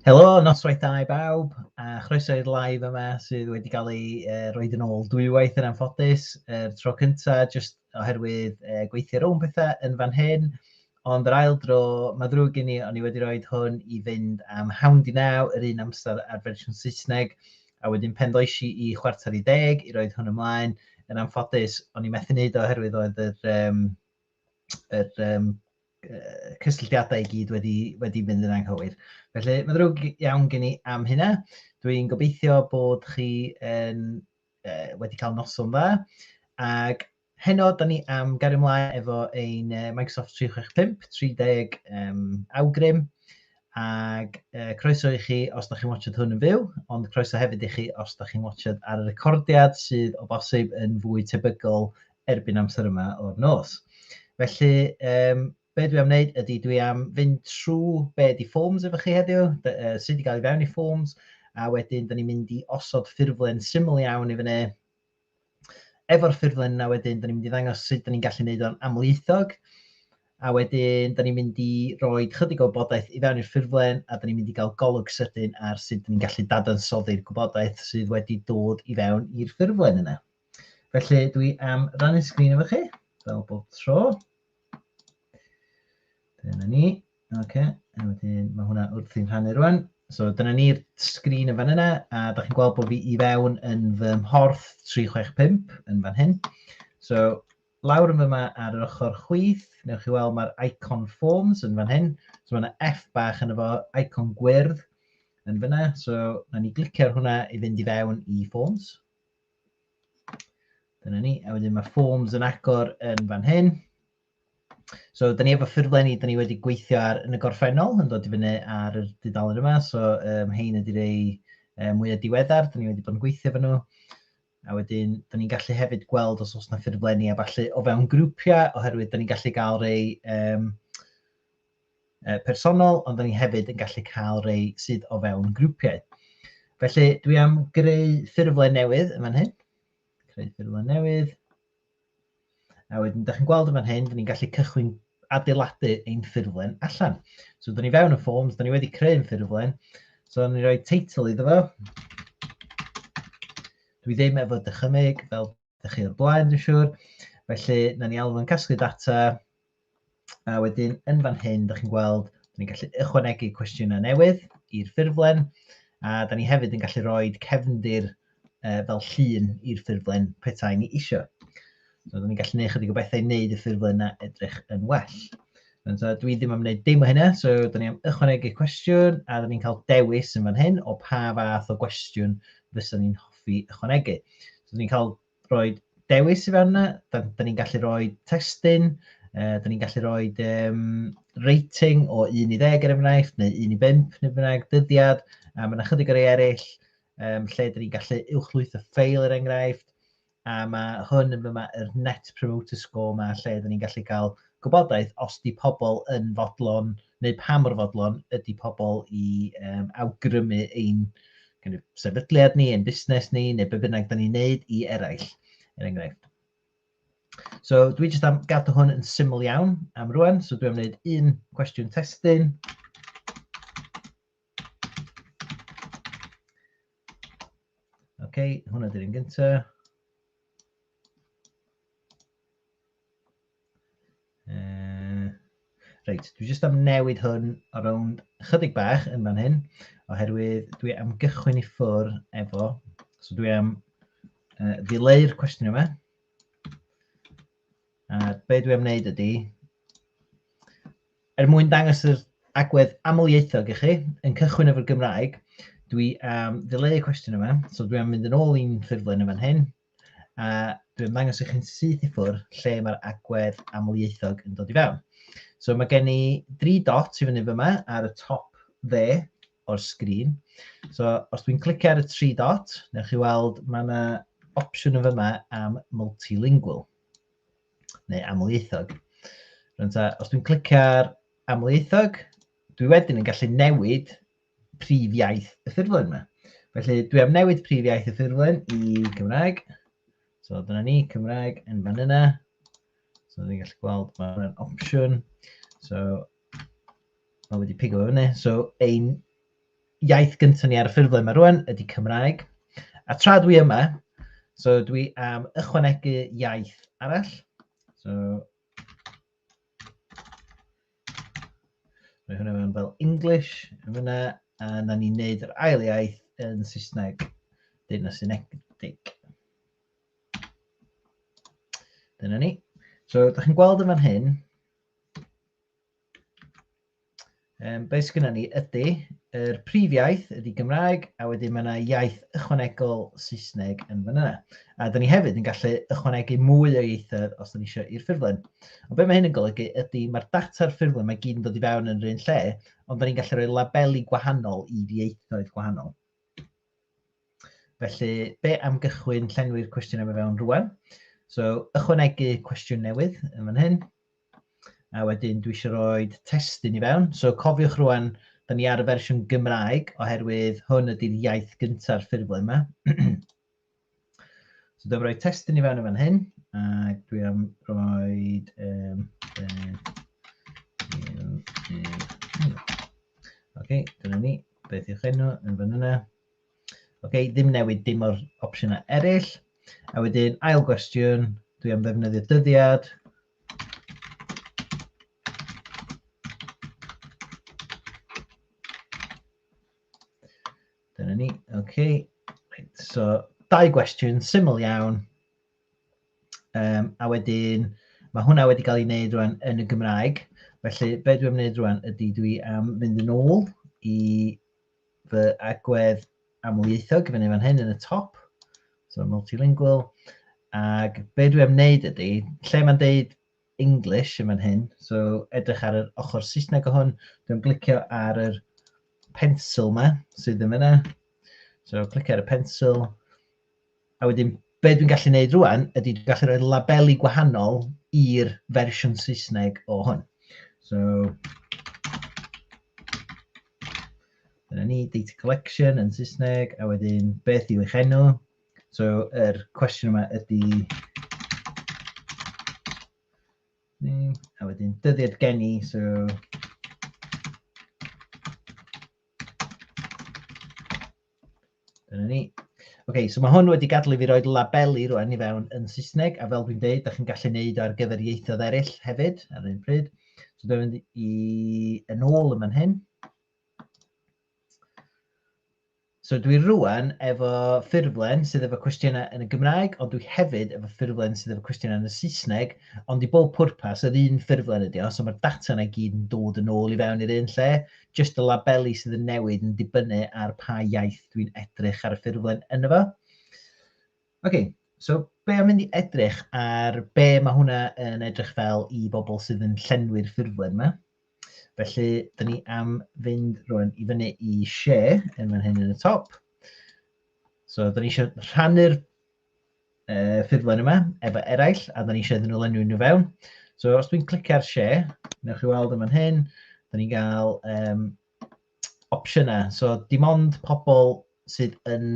Helo, noswaith da i bawb, a chroeso i'r live yma sydd wedi cael ei roed yn ôl dwywaith yn anffodus. Tro cyntaf, jyst oherwydd gweithio rownd pethau yn fan hyn, ond yr ail dro, mae ddrwg gen i, o'n i wedi rhoi hwn i fynd am 9:09, yr un amser ar fersiwn Saesneg, a wedyn pen does i 9:45 i roed hwn ymlaen. Yn anffodus, o'n i methu wneud oherwydd oedd cysylltiadau i gyd wedi mynd yn anghywir. Felly, mae ddrwg iawn gen i am hynna. Dwi'n gobeithio bod chi wedi cael noson dda. Ac heno, da ni am gario ymlaen efo ein Microsoft 365, 30 awgrym. Ac croeso i chi os da chi'n watchad hwn yn fyw, ond croeso hefyd i chi os da chi'n watchad ar y recordiad sydd o bosib yn fwy tebygol erbyn amser yma o'r nos. Felly, be dwi am wneud ydy dwi am fynd trwy be di forms efo chi heddiw, sydd wedi cael ei fewn i forms, a wedyn da ni'n mynd i osod ffurflen syml iawn i fyny. Efo'r ffurflen yna wedyn, da ni'n mynd i ddangos sut da ni'n gallu gwneud o'n amlieithog, a wedyn da ni'n mynd i roi chydig o wybodaeth i fewn i'r ffurflen, a da ni'n mynd i gael golwg sydyn ar sut da ni'n gallu dadansoddi'r gwybodaeth sydd wedi dod i fewn i'r ffurflen yna. Felly dwi am rannu sgrin efo chi, fel bob tro. Dyna ni. OK, a wedyn mae hwnna wrth i'n rhannu rwan. So dyna ni'r sgrin yn fan yna, a da chi'n gweld bod fi i fewn yn fy mhorth 365 yn fan hyn. So lawr yn fyma ar yr ochr chwith, newch chi weld mae'r icon forms yn fan hyn. So mae yna F bach yn efo icon gwyrdd yn fyna. So na ni glicio ar hwnna i fynd i fewn i forms. Dyna ni, a wedyn mae forms yn agor yn fan hyn. So, da ni efo ffurflenni, da ni wedi gweithio ar yn y gorffennol, yn dod i fyny ar y dudalen yma. So, hein ydy rei mwy o diweddar, da ni wedi bod yn gweithio efo nhw. A wedyn, da ni'n gallu hefyd gweld os oes yna ffurflenni a falle o fewn grwpiau, oherwydd da ni'n gallu cael rei personol, ond da ni hefyd yn gallu cael rei sydd o fewn grwpiau. Felly, dwi am greu ffurflen newydd yn fan hyn. Creu ffurflen newydd. A wedyn, da chi'n gweld yn fan hyn, da ni'n gallu cychwyn adeiladu ein ffurflen allan. So, da ni fewn y forms, da ni wedi creu ein ffurflen. So, da ni'n rhoi teitl iddo fo. Dwi ddim efo dychymyg, fel ydych chi o'r blaen, dwi'n siŵr. Felly, na ni alw yn casglu data. A wedyn, yn fan hyn, da chi'n gweld, da ni'n gallu ychwanegu cwestiynau newydd i'r ffurflen. A da ni hefyd yn gallu rhoi cefndir fel llun i'r ffurflen petai ni isio. So, da ni'n gallu gwneud chydig o bethau i wneud y ffurflen yna edrych yn well. So, dwi ddim am wneud dim o hynna, so da ni am ychwanegu cwestiwn, a da ni'n cael dewis yn fan hyn o pa fath o gwestiwn fysa ni'n hoffi ychwanegu. So, da ni'n cael rhoi dewis i fewn yna, da ni'n gallu rhoi testyn, da ni'n gallu rhoi rating o 1 i 10 er enghraifft, neu 1 i 5 neu bynnag dyddiad, a mae yna chydig o rei eraill, lle da ni'n gallu uwchlwytho ffeil er enghraifft. A mae hwn yn fyma yr net promoter score yma, lle da ni'n gallu cael gwybodaeth os di pobl yn fodlon, neu pa mor fodlon ydy pobl i awgrymu ein sefydliad ni, ein busnes ni, neu be bynnag da ni'n neud i eraill, er enghraifft. So dwi jyst am gadw hwn yn syml iawn am rwan. So dwi am wneud un cwestiwn testyn. OK, hwnna di'r un gyntaf. Reit, dwi jyst am newid hwn o rownd chydig bach yn fan hyn, oherwydd dwi am gychwyn i ffwrdd efo, so dwi am ddileu'r cwestiwn yma. A be dwi am wneud ydy, mwyn dangos yr agwedd amlieithog i chi, yn cychwyn efo'r Gymraeg, dwi am ddileu'r cwestiwn yma, so dwi am mynd yn ôl i'n ffurflen yn fan hyn, a dwi am dangos i chi'n syth i ffwrdd lle mae'r agwedd amlieithog yn dod i fewn. So mae gen i 3 dots i fyny fyma ar y top dde o'r sgrin. So os dwi'n clicio ar y 3 dot, newch chi weld mae yna opsiwn yn fyma am multilingual, neu amlieithog. Os dwi'n clicio ar amlieithog, dwi wedyn yn gallu newid prif iaith y ffurflen yma. Felly dwi am newid prif iaith y ffurflen i Cymraeg. So dyna ni, Cymraeg yn fan yna. So ni'n gallu gweld mae hwnna'n opsiwn. So mae wedi pigo fyny. So ein iaith gyntaf ni ar y ffurflen yma rwan ydy Cymraeg. A tra dwi yma, so dwi am ychwanegu iaith arall. So, rhoi hwnna mewn fel English yn fyna, a na ni'n neud yr ail iaith yn Saesneg, ddanosoddi. Dyna ni. So, da chi'n gweld yn fan hyn, be sydd gennym ni ydy, yr prif iaith ydy Gymraeg, a wedyn mae yna iaith ychwanegol Saesneg yn fan yna. A da ni hefyd yn gallu ychwanegu mwy o ieithoedd os da ni eisiau i'r ffurflen. Ond be mae hyn yn golygu ydy mae'r data'r ffurflen mae gyd yn dod i fewn yn yr un lle, ond da ni'n gallu rhoi labeli gwahanol i'r ieithoedd gwahanol. Felly, be am gychwyn llenwi'r cwestiynau yma fewn rwan? So, ychwanegu cwestiwn newydd yn fan hyn. A wedyn dwi eisiau rhoi testyn i fewn. So cofiwch rwan, da ni ar y fersiwn Gymraeg, oherwydd hwn ydy'r iaith gyntaf'r ffurflen yma. So dwi'n rhoi testyn i fewn yn fan hyn, a dwi am rhoi... OK, dyna ni, beth yw'ch enw yn fan yna. OK, ddim newid dim o'r opsiynau eraill. A wedyn ail gwestiwn, dwi am ddefnyddio dyddiad. Dyna ni, OK. So, dau gwestiwn, syml iawn. A wedyn, mae hwnna wedi cael ei wneud rwan yn y Gymraeg. Felly, be dwi am wneud rwan ydy dwi am fynd yn ôl i fy agwedd amlieithog fyny fan hyn yn y top. So, multilingual. Ac be dwi am wneud ydy, lle mae'n deud English yn fan hyn, so edrych ar yr ochr Saesneg o hwn, dwi'n glicio ar yr pencil yma sydd yn fyna. So, clicio ar y pencil. A wedyn, be dwi'n gallu gwneud rwan ydy dwi'n gallu rhoi labeli gwahanol i'r fersiwn Saesneg o hwn. So, dyna ni, data collection yn Saesneg, a wedyn beth yw eich enw. So, yr cwestiwn yma ydy... A wedyn dyddiad geni, so... Dyna ni. OK, so mae hwn wedi gadw i fi roi labeli rwan i fewn yn Saesneg, a fel dwi'n dweud, da chi'n gallu gwneud ar gyfer ieithoedd eraill hefyd ar un pryd. So dwi'n mynd yn ôl yn fan hyn. So dwi rwan efo ffurflen sydd efo cwestiynau yn y Gymraeg, ond dwi hefyd efo ffurflen sydd efo cwestiynau yn y Saesneg, ond i bob pwrpas, yr un ffurflen ydi o, so mae'r data yna gyd yn dod yn ôl i fewn i'r un lle, jyst y labeli sydd yn newid yn dibynnu ar pa iaith dwi'n edrych ar y ffurflen yna fo. OK, so be am mynd i edrych ar be mae hwnna yn edrych fel i bobl sydd yn llenwi'r ffurflen yma. Felly, da ni am fynd rwan i fyny i share yn fan hyn yn y top. So, da ni eisiau rhannu'r ffurflen yma efo eraill, a da ni eisiau iddyn nhw lenwi nhw fewn. So, os dwi'n clicio ar share, newch chi weld yn fan hyn, da ni'n cael opsiynau. So, dim ond pobl sydd yn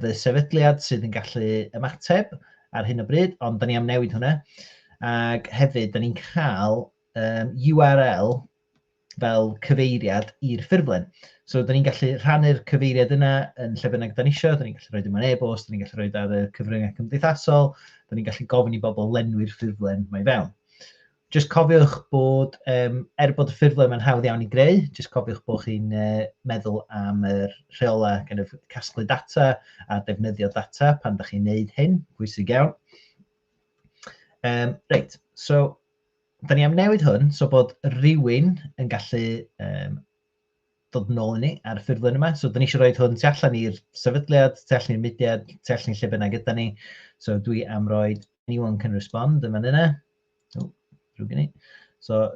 fy sefydliad sydd yn gallu ymateb ar hyn o bryd, ond da ni am newid hwnna. Ac hefyd, da ni'n cael URL fel cyfeiriad i'r ffurflen. So, da ni'n gallu rhannu'r cyfeiriad yna yn lle bynnag da ni eisiau, da ni'n gallu rhoi mewn e-bost, da ni'n gallu rhoi ar y cyfryngau cymdeithasol, da ni'n gallu gofyn i bobl lenwi'r ffurflen mae fewn. Jyst cofiwch bod, bod y ffurflen mae'n hawdd iawn i greu, jyst cofiwch bod chi'n meddwl am yr rheolau casglu data a defnyddio data pan da chi'n neud hyn, pwysig iawn. Reit, so, da ni am newid hwn, so bod rhywun yn gallu dod nôl i ni ar y ffurflen yma. So, da ni eisiau rhoi hwn tu allan i'r sefydliad, tu allan i'r mudiad, tu allan i lle bynnag gyda ni. So, dwi am rhoi anyone can respond yma yna. So,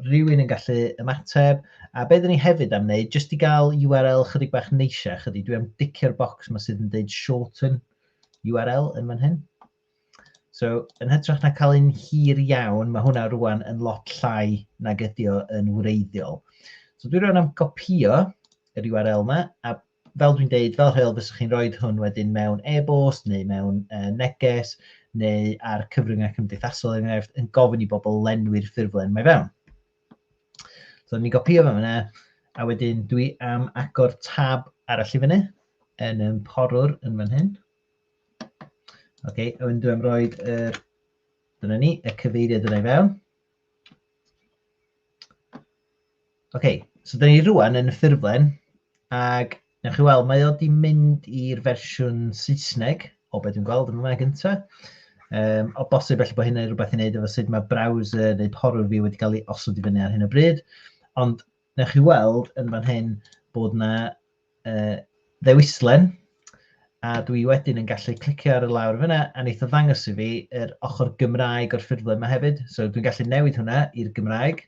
rhywun yn gallu ymateb. A be da ni hefyd am wneud, jyst i gael URL chydig bach neisiach ydy, dwi am dicio'r bocs yma sydd yn dweud shorten URL yn fan hyn. So, yn hytrach na cael un hir iawn, mae hwnna rwan yn lot llai nag ydi o yn wreiddiol. So, dwi'n rhaid am gopio yr URL yma, a fel dwi'n deud, fel rheol, fyswch chi'n rhoi hwn wedyn mewn e-bost, neu mewn neges, neu ar cyfryngau cymdeithasol yn gofyn i bobl lenwi'r ffurflen mae fewn. So, ni'n gopio fe yna, A wedyn dwi am agor tab arall i fyny yn y porwr yn fan hyn. Okay, a wedyn dwi am roi dyna ni, y cyfeiriad yna i fewn. Okay, so da ni rwan yn y ffurflen, ac newch chi weld, mae o wedi mynd i'r fersiwn Saesneg, o be dwi'n gweld yn yma gyntaf. O bosib felly bod hynny rhywbeth i wneud efo sut mae browser neu porwr fi wedi cael ei osod i fyny ar hyn o bryd. Ond newch chi weld yn fan hyn bod yna ddewislen, a dwi wedyn yn gallu clicio ar y lawr fyna, a wneith o ddangos i fi yr ochr Gymraeg o'r ffurflen yma hefyd. So dwi'n gallu newid hwnna i'r Gymraeg.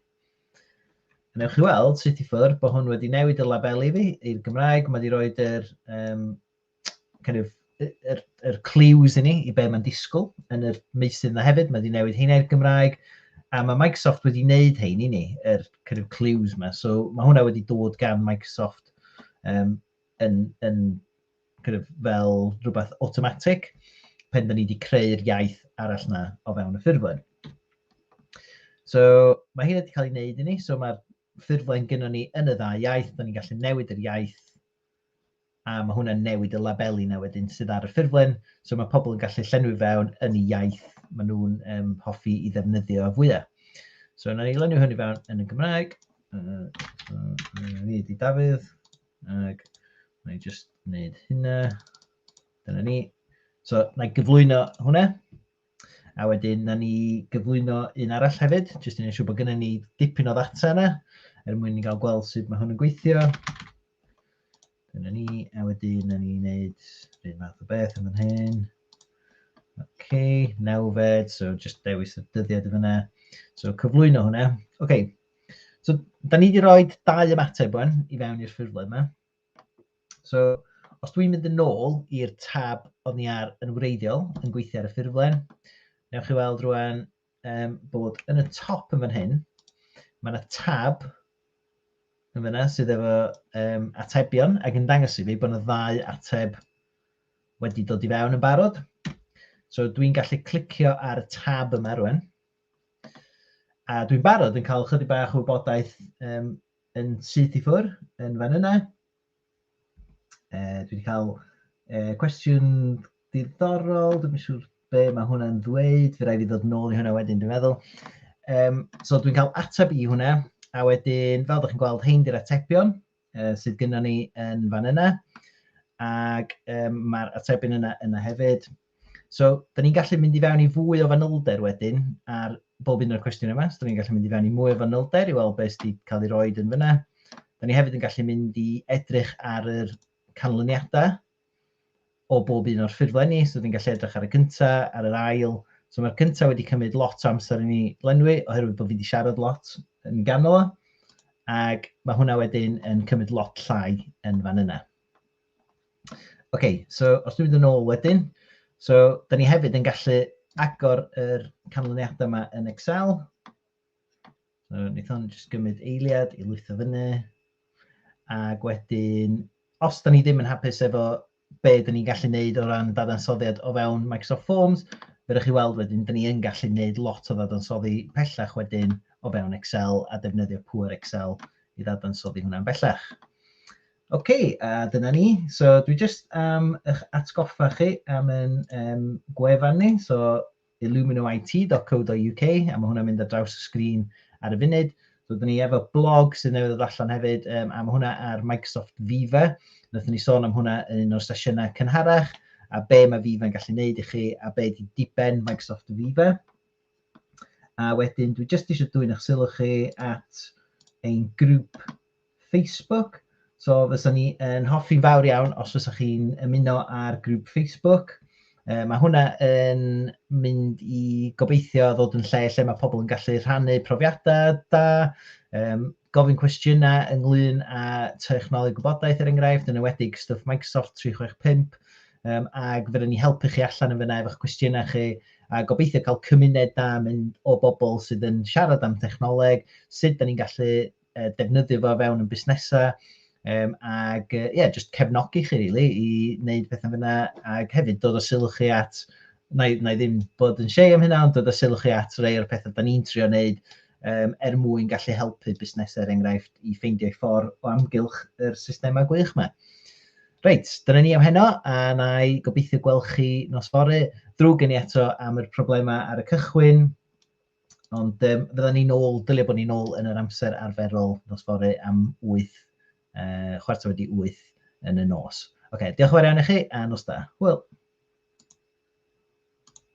Newch chi weld sut i ffwrdd bod hwn wedi newid y labelu fi i'r Gymraeg. Mae wedi rhoi yr clues i ni i be mae'n disgwyl yn yr meysydd yna hefyd. Mae wedi newid heina i'r Gymraeg. A mae Microsoft wedi wneud hein i ni, yr clues yma. So mae hwnna wedi dod gan Microsoft yn fel rhywbeth automatic pen da ni wedi creu'r iaith arall yna o fewn y ffurflen. So mae hyn wedi cael ei wneud i ni. So mae'r ffurflen gynnon ni yn y ddau iaith. Da ni'n gallu newid yr iaith. A mae hwnna'n newid y labelu na wedyn sydd ar y ffurflen. So mae pobl yn gallu llenwi fewn yn y iaith maen nhw'n hoffi i ddefnyddio fwyaf. So na ni lenwi hwn i fewn yn y Gymraeg. Ni ydi Dafydd. Ac na ni just wneud hynna. Dyna ni. So na i gyflwyno hwnna. A wedyn na ni gyflwyno un arall hefyd. Just i wneud siŵr bod gennym ni dipyn o ddata yna. Mwyn i gael gweld sut mae hwn yn gweithio. Dyna ni, a wedyn na ni wneud rhywun math o beth yn fan hyn. OK, nawfed, so just dewis y dyddiad y fyna. So cyflwyno hwnna. OK, so da ni wedi rhoi 2 ymateb wan i fewn i'r ffurflen yma. So os dwi'n mynd yn ôl i'r tab oedd ni ar yn wreiddiol yn gweithio ar y ffurflen, newch chi weld rwan bod yn y top yn fan hyn, mae yna tab yn fyna sydd efo atebion ac yn dangos i fi bod yna 2 ateb wedi dod i fewn yn barod. So dwi'n gallu clicio ar y tab yma rwan. A dwi'n barod yn cael chydig bach o wybodaeth yn syth i ffwrdd yn fan yna. Dwi wedi cael cwestiwn diddorol, dwi'n siŵr be mae hwnna'n ddweud, fe rai fi ddod nôl i hwnna wedyn dwi'n meddwl. So dwi'n cael ateb i hwnna. A wedyn, fel ydych chi'n gweld, hein di'r atebion sydd gynnon ni yn fan yna. Ac mae'r atebion yna hefyd. So, da ni'n gallu mynd i fewn i fwy o fanylder wedyn ar bob un o'r cwestiwn yma. So, da ni'n gallu mynd i fewn i mwy o fanylder i weld beth sydd wedi cael ei roed yn fyna. Da ni hefyd yn gallu mynd i edrych ar yr canlyniadau o bob un o'r ffurflenni. So, da ni'n gallu edrych ar y cyntaf, ar yr ail. So, mae'r cyntaf wedi cymryd lot o amser i ni lenwi, oherwydd bod fi wedi siarad lot yn ganol o, ac mae hwnna wedyn yn cymryd lot llai yn fan yna. OK, so os dwi'n mynd yn ôl wedyn, so da ni hefyd yn gallu agor yr canlyniadau yma yn Excel. So wnaethon jyst gymryd eiliad i lwytho fyny, ac wedyn, os da ni ddim yn hapus efo be da ni'n gallu gwneud o ran dadansoddiad o fewn Microsoft Forms, fydwch chi weld wedyn, da ni yn gallu gwneud lot o ddadansoddi pellach wedyn o fewn Excel a defnyddio pŵer Excel i ddadansoddi hwnna'n bellach. OK, a dyna ni. So dwi jyst am eich atgoffa chi am yn gwefan ni, so illuminoit.co.uk, a mae hwnna'n mynd ar draws y sgrin ar y funud. So dyn ni efo blog sydd newydd ddod allan hefyd, a mae hwnna ar Microsoft Viva. Nathon ni sôn am hwnna yn un o'r sesiynau cynharach, a be mae Viva'n gallu gwneud i chi, a be di diben Microsoft Viva. A wedyn, dwi jyst eisiau dwy'n eich sylw chi at ein grŵp Facebook. So, fysa ni yn hoffi'n fawr iawn os fysa chi'n ymuno ar grŵp Facebook. Mae hwnna yn mynd i gobeithio ddod yn lle mae pobl yn gallu rhannu profiadau da, gofyn cwestiynau ynglyn â technoleg gwybodaeth enghraifft, yn enwedig stwff Microsoft 365, ac fydden ni helpu chi allan yn fyna efo'ch cwestiynau chi, a gobeithio cael cymuned da mynd o bobl sydd yn siarad am technoleg, sut da ni'n gallu defnyddio fo fewn yn busnesau, ac just cefnogi chi really, i wneud pethau fyna, ac hefyd dod o sylw chi at, na i ddim bod yn shei am hynna, ond dod o sylw chi at rhai o'r pethau da ni'n trio wneud mwyn gallu helpu busnesau enghraifft i ffeindio ffordd o amgylch yr systemau gwych yma. Reit, dyna ni am heno, a na i gobeithio gweld chi nos fory. Drwg gen i eto am yr problemau ar y cychwyn, ond fydda ni nôl, dylio bod ni nôl yn yr amser arferol nos fory am 8, chwarter wedi 8 yn y nos. Diolch yn fawr iawn i chi, a nos da. Hwyl.